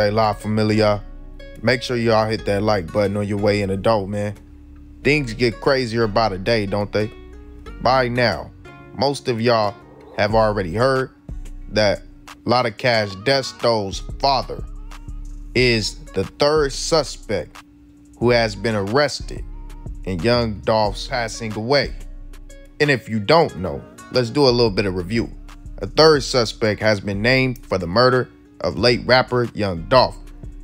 Say La Familia. Make sure y'all hit that like button on your way in the door, man. Things get crazier by the day, don't they? By now, most of y'all have already heard that Lotta Desto's father is the third suspect who has been arrested in young Dolph's passing away. And if you don't know, let's do a little bit of review. A third suspect has been named for the murder of late rapper young Dolph,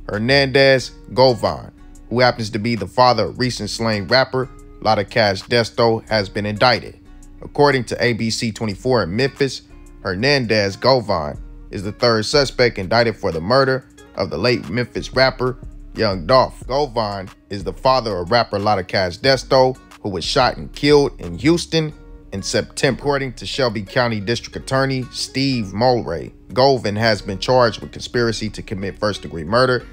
Hernandez Govan, who happens to be the father of recent slain rapper Lotta Desto, has been indicted. According to ABC 24 in Memphis, Hernandez Govan is the third suspect indicted for the murder of the late Memphis rapper young Dolph. Govan is the father of rapper Lotta Desto, who was shot and killed in Houston in September. According to Shelby County District Attorney Steve Mulray, Govan has been charged with conspiracy to commit first-degree murder,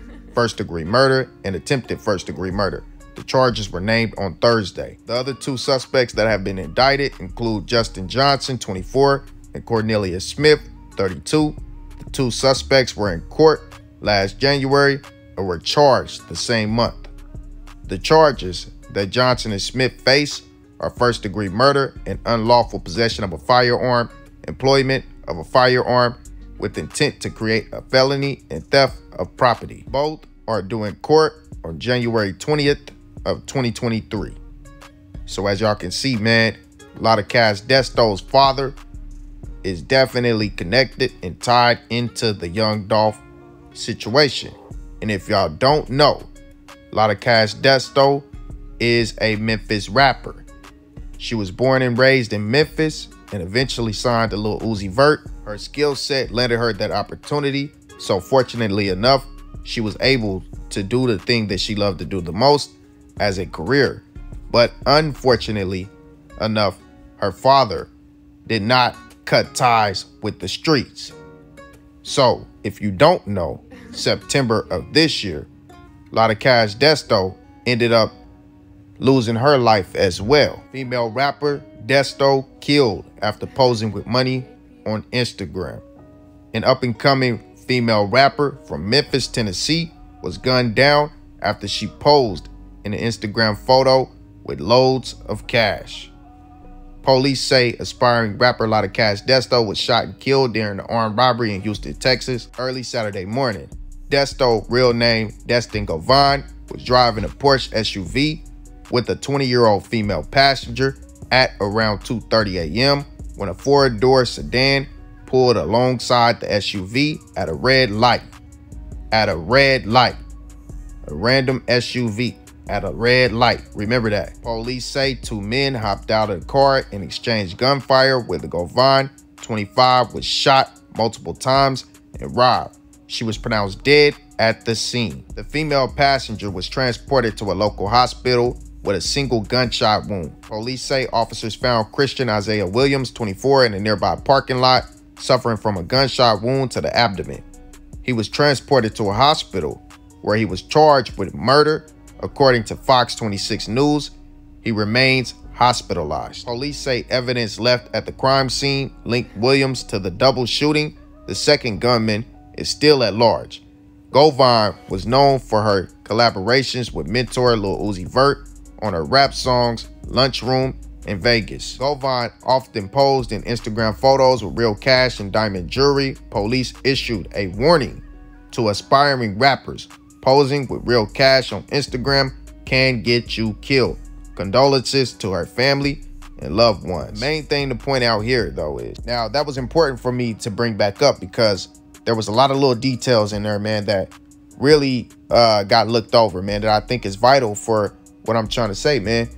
and attempted first-degree murder. The charges were named on Thursday. The other two suspects that have been indicted include Justin Johnson, 24, and Cornelius Smith, 32. The two suspects were in court last January and were charged the same month. The charges that Johnson and Smith face are first-degree murder and unlawful possession of a firearm, employment of a firearm with intent to create a felony, and theft of property. Both are due in court on January 20th of 2023. So as y'all can see, man, Lotta Desto's father is definitely connected and tied into the young Dolph situation. And if y'all don't know, Lotta Desto is a Memphis rapper. She was born and raised in Memphis and eventually signed to Lil Uzi Vert. Her skill set landed her that opportunity. So fortunately enough, she was able to do the thing that she loved to do the most as a career. But unfortunately enough, her father did not cut ties with the streets. So if you don't know, September of this year, Lotta Desto ended up losing her life as well. Female rapper Desto killed after posing with money on Instagram. An up-and-coming female rapper from Memphis, Tennessee was gunned down after she posed in an Instagram photo with loads of cash. Police say aspiring rapper Lotta Desto was shot and killed during an armed robbery in Houston, Texas, early Saturday morning. Desto, real name Destin Govan, was driving a Porsche SUV with a 20-year-old female passenger at around 2:30 a.m. when a four-door sedan pulled alongside the SUV at a red light. A random SUV at a red light. Remember that. Police say two men hopped out of the car and exchanged gunfire with Govan, 25, was shot multiple times and robbed. She was pronounced dead at the scene. The female passenger was transported to a local hospital with a single gunshot wound. Police say officers found Christian Isaiah Williams, 24, in a nearby parking lot, suffering from a gunshot wound to the abdomen. He was transported to a hospital where he was charged with murder. According to Fox 26 News, he remains hospitalized. Police say evidence left at the crime scene linked Williams to the double shooting. The second gunman is still at large. Govan was known for her collaborations with mentor Lil Uzi Vert on her rap songs Lunchroom and Vegas. Govan often posed in Instagram photos with real cash and diamond jewelry. Police issued a warning to aspiring rappers: posing with real cash on Instagram can get you killed. Condolences to her family and loved ones. The main thing to point out here, though, is now that was important for me to bring back up because there was a lot of little details in there, man, that really got looked over, man, that I think is vital for what I'm trying to say, man.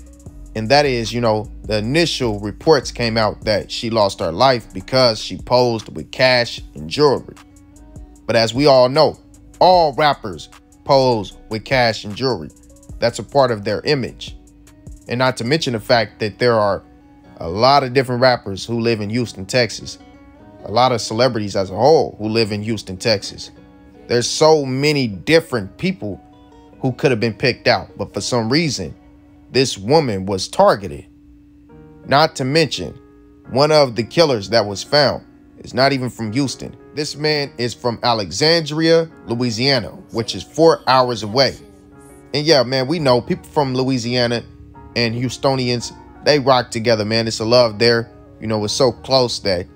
And that is, you know, the initial reports came out that she lost her life because she posed with cash and jewelry. But as we all know, all rappers pose with cash and jewelry. That's a part of their image. And not to mention the fact that there are a lot of different rappers who live in Houston, Texas. A lot of celebrities as a whole who live in Houston, Texas. There's so many different people who could have been picked out, but for some reason, this woman was targeted. Not to mention, one of the killers that was found is not even from Houston. This man is from Alexandria, Louisiana, which is 4 hours away. And yeah, man, we know people from Louisiana and Houstonians, they rock together, man. It's a love there. You know, it's so close that,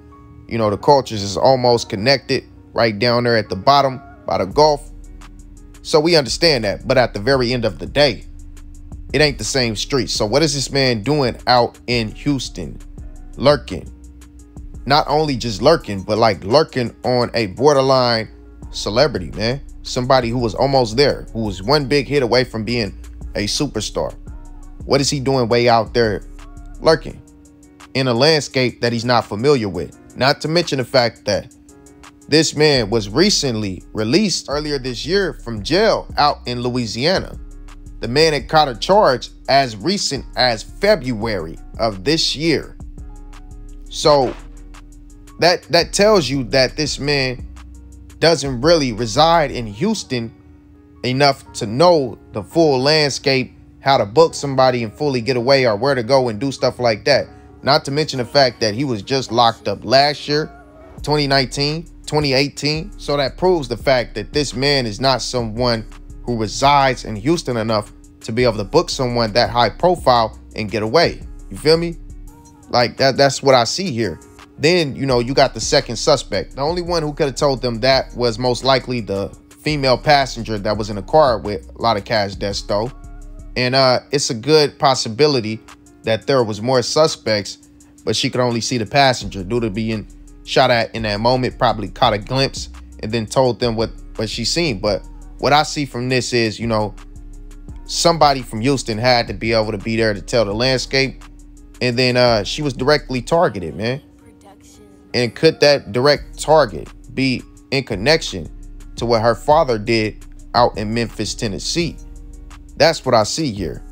you know, the cultures is almost connected right down there at the bottom by the Gulf. So we understand that. But at the very end of the day, it ain't the same street. So what is this man doing out in Houston? Lurking. Not only just lurking, but like lurking on a borderline celebrity, man. Somebody who was almost there, who was one big hit away from being a superstar. What is he doing way out there lurking in a landscape that he's not familiar with? Not to mention the fact that this man was recently released earlier this year from jail out in Louisiana. The man had caught a charge as recent as February of this year. So that tells you that this man doesn't really reside in Houston enough to know the full landscape, how to book somebody and fully get away, or where to go and do stuff like that. Not to mention the fact that he was just locked up last year, 2019, 2018. So that proves the fact that this man is not someone who resides in Houston enough to be able to book someone that high profile and get away. You feel me? Like that's what I see here. Then, you know, you got the second suspect. The only one who could have told them that was most likely the female passenger that was in the car with Lotta Desto. And it's a good possibility that there was more suspects, but she could only see the passenger due to being shot at in that moment, probably caught a glimpse and then told them what she seen. But what I see from this is, you know, somebody from Houston had to be able to be there to tell the landscape. And then she was directly targeted, man. And could that direct target be in connection to what her father did out in Memphis, Tennessee? That's what I see here.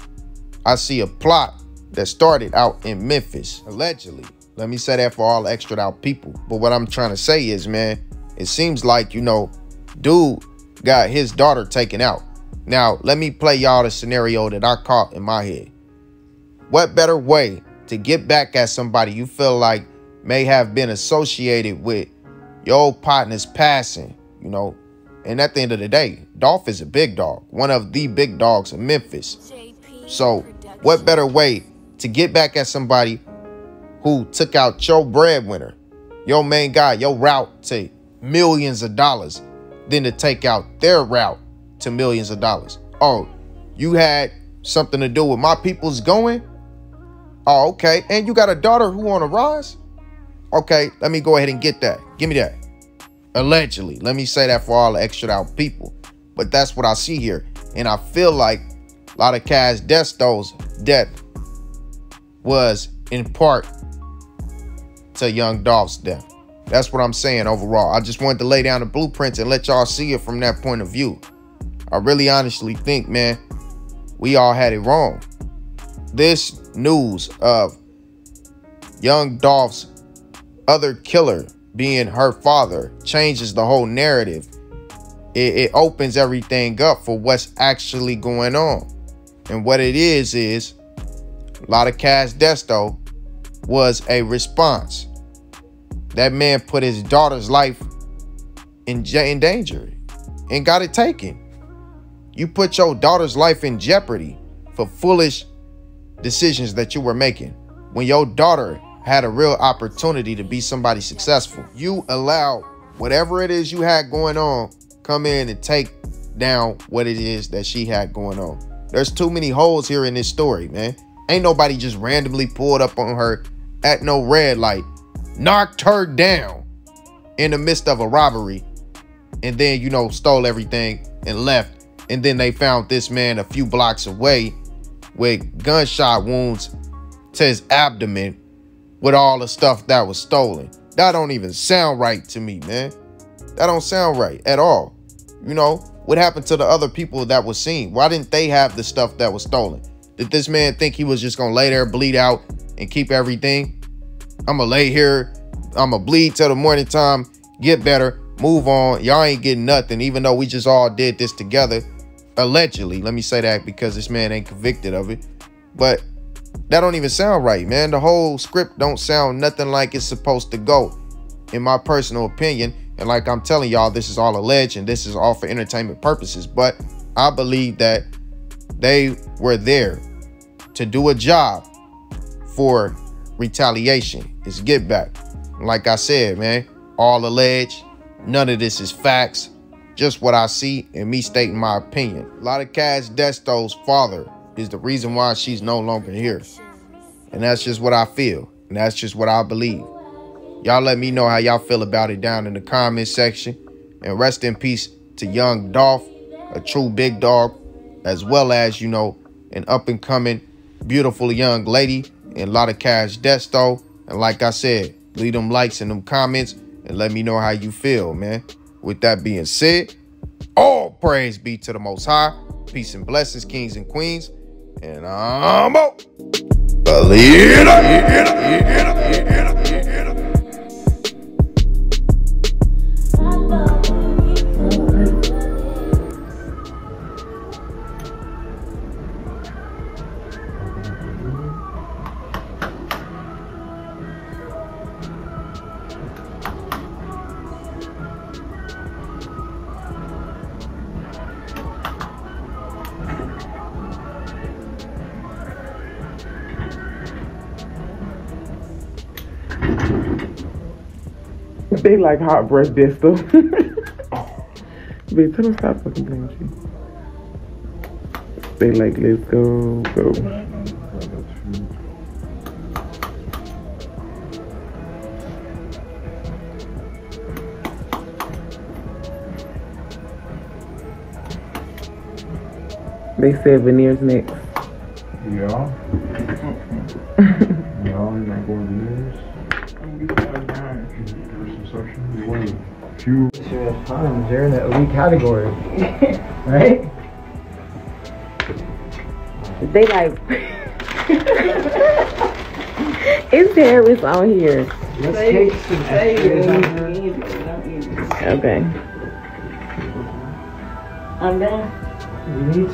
I see a plot that started out in Memphis, allegedly. Let me say that for all extra out people. But what I'm trying to say is, man, it seems like, you know, dude got his daughter taken out. Now, let me play y'all the scenario that I caught in my head. What better way to get back at somebody you feel like may have been associated with your old partner's passing, you know? And at the end of the day, Dolph is a big dog, one of the big dogs in Memphis. So what better way to get back at somebody who took out your breadwinner, your main guy, your route to millions of dollars, than to take out their route to millions of dollars? Oh, you had something to do with my people's going? Oh, okay. And you got a daughter who on a rise? Okay, let me go ahead and get that. Give me that. Allegedly. Let me say that for all the extra out people. But that's what I see here. And I feel like Lotta Desto's death was in part to young Dolph's death. That's what I'm saying overall. I just wanted to lay down the blueprints and let y'all see it from that point of view. I really honestly think, man, we all had it wrong. This news of young Dolph's other killer being her father changes the whole narrative. It opens everything up for what's actually going on. And what it is Lotta Desto was a response. That man put his daughter's life in danger and got it taken. You put your daughter's life in jeopardy for foolish decisions that you were making when your daughter had a real opportunity to be somebody successful. You allow whatever it is you had going on come in and take down what it is that she had going on. There's too many holes here in this story, man. Ain't nobody just randomly pulled up on her at no red light, knocked her down in the midst of a robbery, and then, you know, stole everything and left. And then they found this man a few blocks away with gunshot wounds to his abdomen with all the stuff that was stolen. That don't even sound right to me, man. That don't sound right at all. You know, what happened to the other people that was seen? Why didn't they have the stuff that was stolen? Did this man think he was just gonna lay there, bleed out, and keep everything? I'm gonna lay here, I'm gonna bleed till the morning time, get better, move on. Y'all ain't getting nothing, even though we just all did this together. Allegedly, let me say that because this man ain't convicted of it. But that don't even sound right, man. The whole script don't sound nothing like it's supposed to go, in my personal opinion. And like I'm telling y'all, this is all alleged and this is all for entertainment purposes. But I believe that they were there to do a job for retaliation. It's get back. Like I said, man, all alleged. None of this is facts. Just what I see and me stating my opinion. Lotta Desto's father is the reason why she's no longer here. And that's just what I feel. And that's just what I believe. Y'all let me know how y'all feel about it down in the comment section. And rest in peace to young Dolph, a true big dog, as well as, you know, an up-and-coming, beautiful young lady in Lotta Desto. And like I said, leave them likes in them comments and let me know how you feel, man. With that being said, all praise be to the Most High. Peace and blessings, kings and queens. And I'm out. They like hot breath Desto. Babe, tell them stop fucking playing with you. They like, let's go. They said veneers next. Yeah. Y'all ain't gonna go veneers. You're in the elite category, right? They like, it's terrorists on here. Let's take some Okay. I'm done. We need